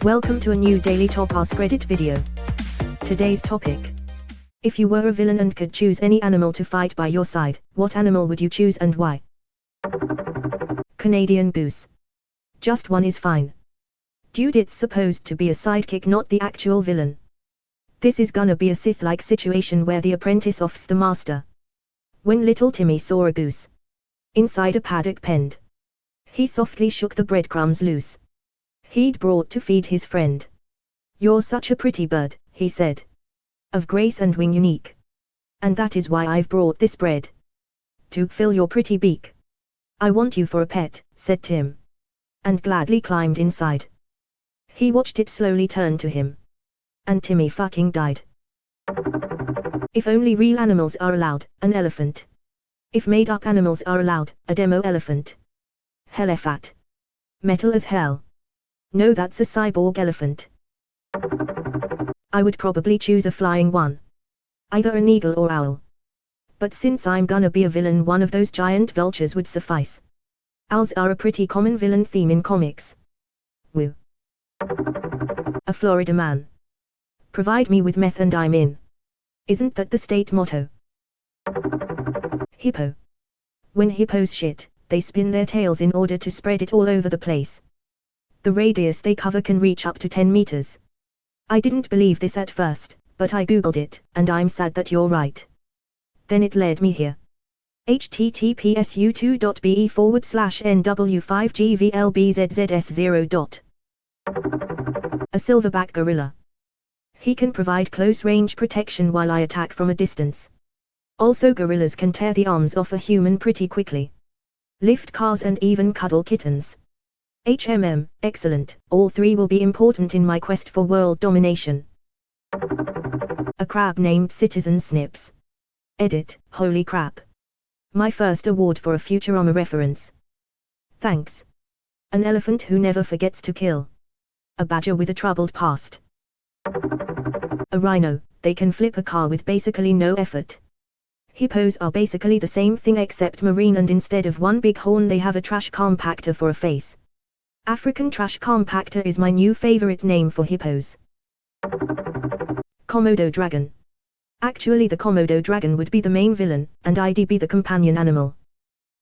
Welcome to a new Daily Top Ask Reddit video. Today's topic. If you were a villain and could choose any animal to fight by your side, what animal would you choose and why? Canadian goose. Just one is fine. Dude, it's supposed to be a sidekick, not the actual villain. This is gonna be a Sith-like situation where the apprentice offs the master. When little Timmy saw a goose inside a paddock penned, he softly shook the breadcrumbs loose he'd brought to feed his friend. "You're such a pretty bird," he said, "of grace and wing unique. And that is why I've brought this bread, to fill your pretty beak. I want you for a pet," said Tim, and gladly climbed inside. He watched it slowly turn to him, and Timmy fucking died. If only real animals are allowed, an elephant. If made-up animals are allowed, a demo elephant. Hellefat. Metal as hell. No, that's a cyborg elephant. I would probably choose a flying one. Either an eagle or owl. But since I'm gonna be a villain, one of those giant vultures would suffice. Owls are a pretty common villain theme in comics. Woo. A Florida man. Provide me with meth and I'm in. Isn't that the state motto? Hippo. When hippos shit, they spin their tails in order to spread it all over the place. The radius they cover can reach up to 10 meters. I didn't believe this at first, but I googled it, and I'm sad that you're right. Then it led me here. https://nw5gvlbzzs0. A silverback gorilla. He can provide close-range protection while I attack from a distance. Also, gorillas can tear the arms off a human pretty quickly. Lift cars and even cuddle kittens. Excellent, all three will be important in my quest for world domination. A crab named Citizen Snips. Edit, holy crap. My first award for a Futurama reference. Thanks. An elephant who never forgets to kill. A badger with a troubled past. A rhino, they can flip a car with basically no effort. Hippos are basically the same thing except marine, and instead of one big horn they have a trash compactor for a face. African trash compactor is my new favorite name for hippos. Komodo dragon. Actually, the Komodo dragon would be the main villain, and I'd be the companion animal.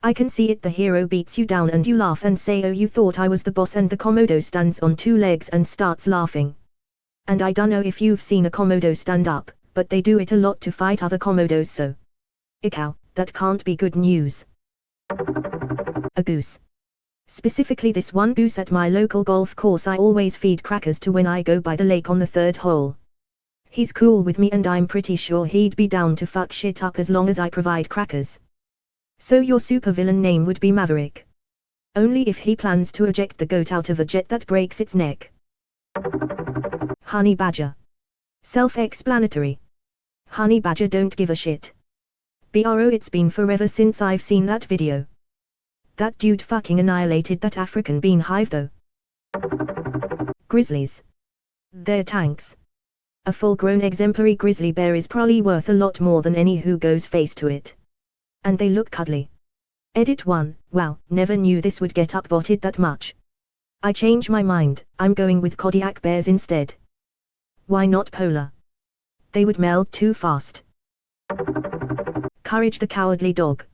I can see it. The hero beats you down and you laugh and say, "Oh, you thought I was the boss," and the Komodo stands on two legs and starts laughing. And I dunno if you've seen a Komodo stand up, but they do it a lot to fight other Komodos, so ikow, that can't be good news. A goose. Specifically this one goose at my local golf course I always feed crackers to when I go by the lake on the third hole. He's cool with me and I'm pretty sure he'd be down to fuck shit up as long as I provide crackers. So your supervillain name would be Maverick. Only if he plans to eject the goat out of a jet that breaks its neck. Honey badger. Self-explanatory. Honey badger don't give a shit. Bro, it's been forever since I've seen that video. That dude fucking annihilated that African beehive though. Grizzlies. They're tanks. A full-grown exemplary grizzly bear is probably worth a lot more than any who goes face to it. And they look cuddly. Edit 1, wow, never knew this would get upvoted that much. I change my mind, I'm going with Kodiak bears instead. Why not polar? They would melt too fast. Courage the cowardly dog.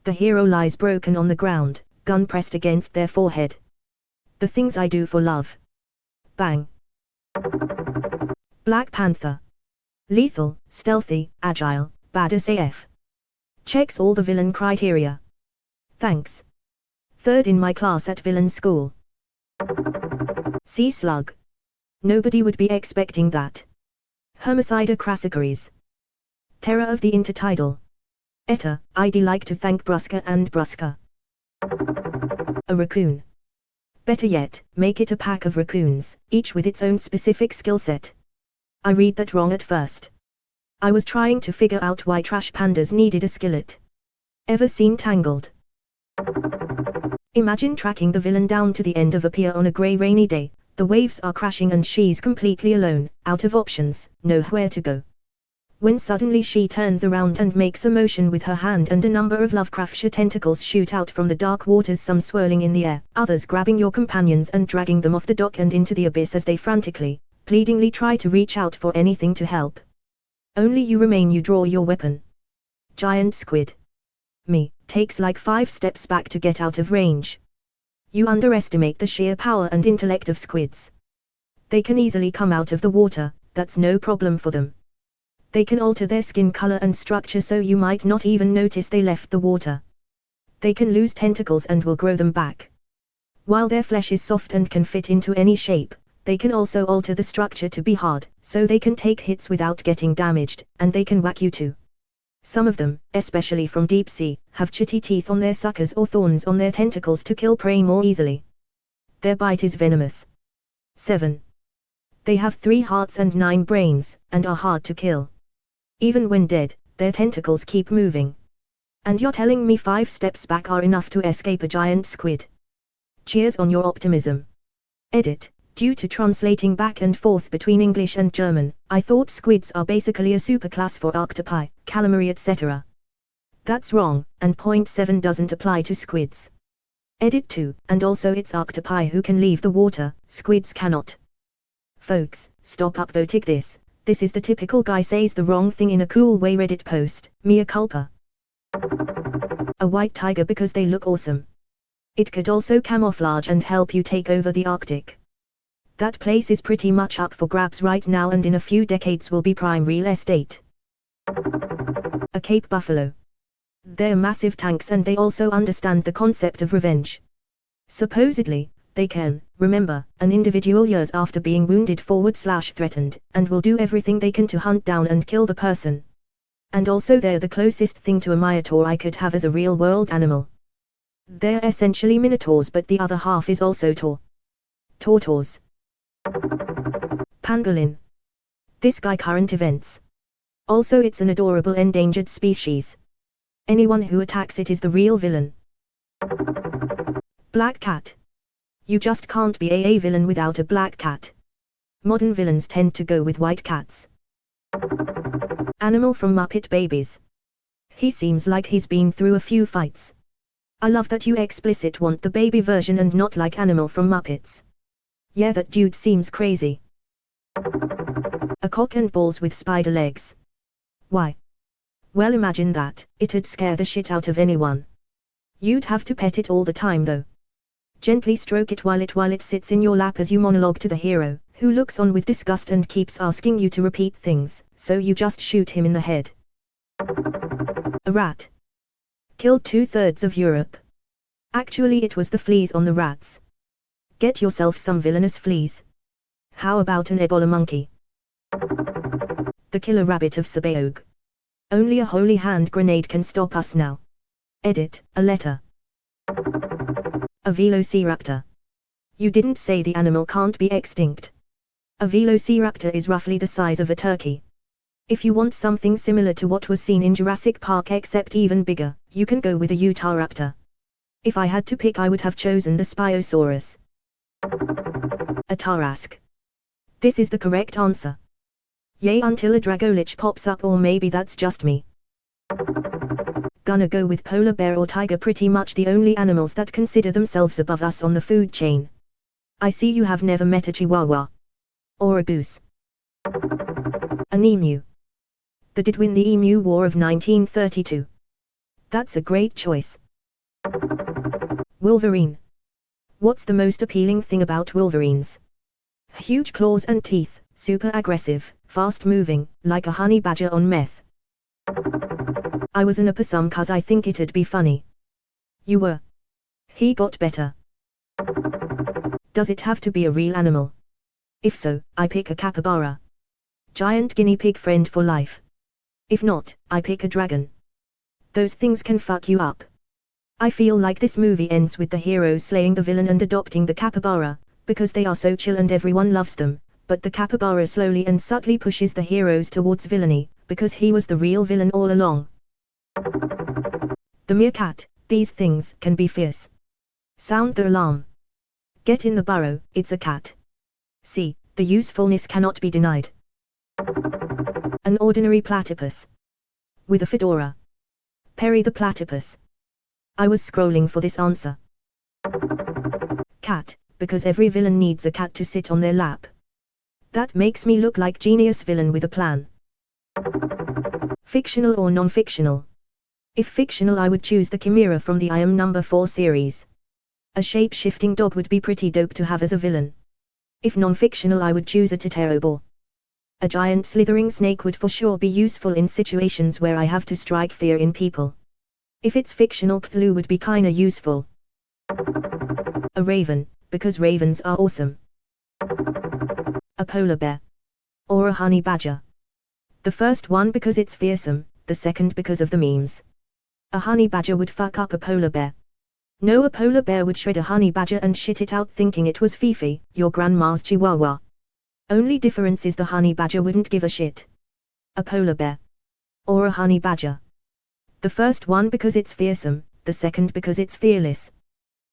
The hero lies broken on the ground, gun pressed against their forehead. The things I do for love. Bang. Black Panther. Lethal, stealthy, agile, badass AF. Checks all the villain criteria. Thanks. Third in my class at villain school. Sea slug. Nobody would be expecting that. Hermicida crassicaris. Terror of the intertidal. Etta, I'd like to thank Brusca and Brusca. A raccoon. Better yet, make it a pack of raccoons, each with its own specific skill set. I read that wrong at first. I was trying to figure out why trash pandas needed a skillet. Ever seen Tangled? Imagine tracking the villain down to the end of a pier on a grey rainy day. The waves are crashing and she's completely alone, out of options, nowhere to go. when suddenly she turns around and makes a motion with her hand and a number of Lovecraftshire tentacles shoot out from the dark waters, some swirling in the air, others grabbing your companions and dragging them off the dock and into the abyss as they frantically, pleadingly try to reach out for anything to help. Only you remain. You draw your weapon. Giant squid. Me, takes like 5 steps back to get out of range. You underestimate the sheer power and intellect of squids. They can easily come out of the water, that's no problem for them. They can alter their skin color and structure so you might not even notice they left the water. They can lose tentacles and will grow them back. While their flesh is soft and can fit into any shape, they can also alter the structure to be hard, so they can take hits without getting damaged, and they can whack you too. Some of them, especially from deep sea, have chitty teeth on their suckers or thorns on their tentacles to kill prey more easily. Their bite is venomous. 7. They have 3 hearts and 9 brains, and are hard to kill. Even when dead, their tentacles keep moving. And you're telling me 5 steps back are enough to escape a giant squid? Cheers on your optimism. Edit. Due to translating back and forth between English and German, I thought squids are basically a superclass for octopi, calamari etc. That's wrong, and point 7 doesn't apply to squids. Edit 2, and also it's octopi who can leave the water, squids cannot. Folks, stop upvoting this. This is the typical guy says the wrong thing in a cool way Reddit post, mea culpa. A white tiger because they look awesome. It could also camouflage and help you take over the Arctic. That place is pretty much up for grabs right now and in a few decades will be prime real estate. A Cape buffalo. They're massive tanks and they also understand the concept of revenge. Supposedly, they can remember an individual years after being wounded / threatened, and will do everything they can to hunt down and kill the person. And also they're the closest thing to a minotaur I could have as a real-world animal. They're essentially minotaurs, but the other half is also tautors. Pangolin. This guy current events. Also it's an adorable endangered species. Anyone who attacks it is the real villain. Black cat. You just can't be a villain without a black cat. Modern villains tend to go with white cats. Animal from Muppet Babies. He seems like he's been through a few fights. I love that you explicit want the baby version and not like Animal from Muppets. Yeah, that dude seems crazy. A cock and balls with spider legs. Why? Well, imagine that, it'd scare the shit out of anyone. You'd have to pet it all the time though. Gently stroke it while it sits in your lap as you monologue to the hero, who looks on with disgust and keeps asking you to repeat things, so you just shoot him in the head. A rat. Killed 2/3 of Europe. Actually it was the fleas on the rats. Get yourself some villainous fleas. How about an Ebola monkey? The killer rabbit of Sabaog. Only a holy hand grenade can stop us now. Edit, a letter. A velociraptor. You didn't say the animal can't be extinct. A velociraptor is roughly the size of a turkey. If you want something similar to what was seen in Jurassic Park except even bigger, you can go with a Utahraptor. If I had to pick I would have chosen the Spinosaurus. A Tarrasque. This is the correct answer. Yay, until a Dragolich pops up, or maybe that's just me. Gonna go with polar bear or tiger, pretty much the only animals that consider themselves above us on the food chain. I see you have never met a chihuahua. Or a goose. An emu. They did win the Emu War of 1932. That's a great choice. Wolverine. What's the most appealing thing about wolverines? Huge claws and teeth, super aggressive, fast moving, like a honey badger on meth. I was an opossum cause I think it'd be funny. You were. He got better. Does it have to be a real animal? If so, I pick a capybara. Giant guinea pig friend for life. If not, I pick a dragon. Those things can fuck you up. I feel like this movie ends with the hero slaying the villain and adopting the capybara, because they are so chill and everyone loves them, but the capybara slowly and subtly pushes the heroes towards villainy, because he was the real villain all along. The meerkat. These things can be fierce. Sound the alarm. Get in the burrow, it's a cat. See, the usefulness cannot be denied. An ordinary platypus. With a fedora. Perry the platypus. I was scrolling for this answer. Cat, because every villain needs a cat to sit on their lap. That makes me look like genius villain with a plan. Fictional or non-fictional? If fictional, I would choose the Chimera from the I Am Number 4 series. A shape-shifting dog would be pretty dope to have as a villain. If non-fictional, I would choose a Totoro. A giant slithering snake would for sure be useful in situations where I have to strike fear in people. If it's fictional, Cthulhu would be kinda useful. A raven, because ravens are awesome. A polar bear. Or a honey badger. The first one because it's fearsome, the second because of the memes. A honey badger would fuck up a polar bear. No, a polar bear would shred a honey badger and shit it out thinking it was Fifi, your grandma's chihuahua. Only difference is the honey badger wouldn't give a shit. A polar bear. Or a honey badger. The first one because it's fearsome, the second because it's fearless,